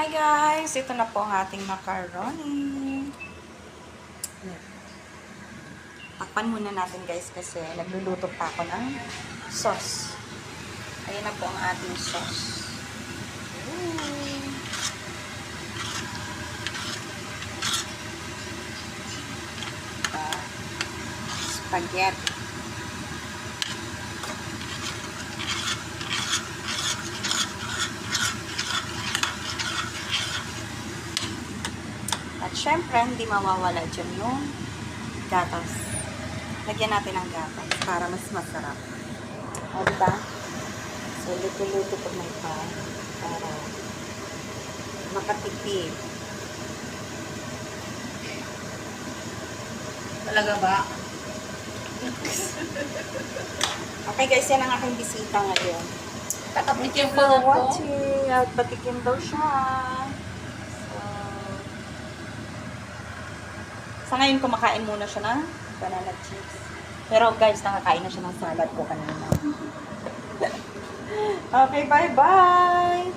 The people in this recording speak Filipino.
Hi guys! Ito na po ang ating macaroni. Takpan muna natin guys kasi nagluluto pa ako ng sauce. Ayan na po ang ating sauce. Spaghetti. At syempre, hindi mawawala dyan yung gatas. Lagyan natin ng gatas para mas masarap. O, diba? So, luto-luto pag may pan para makatipid. Talaga ba? Okay guys, yan ang aking bisita ngayon. Tatapitin For mo na po. watching. At patikim daw siya. Sa ngayon, kumakain muna siya ng banana chips. Pero guys, nakakain na siya ng salad ko kanina. Okay, bye-bye!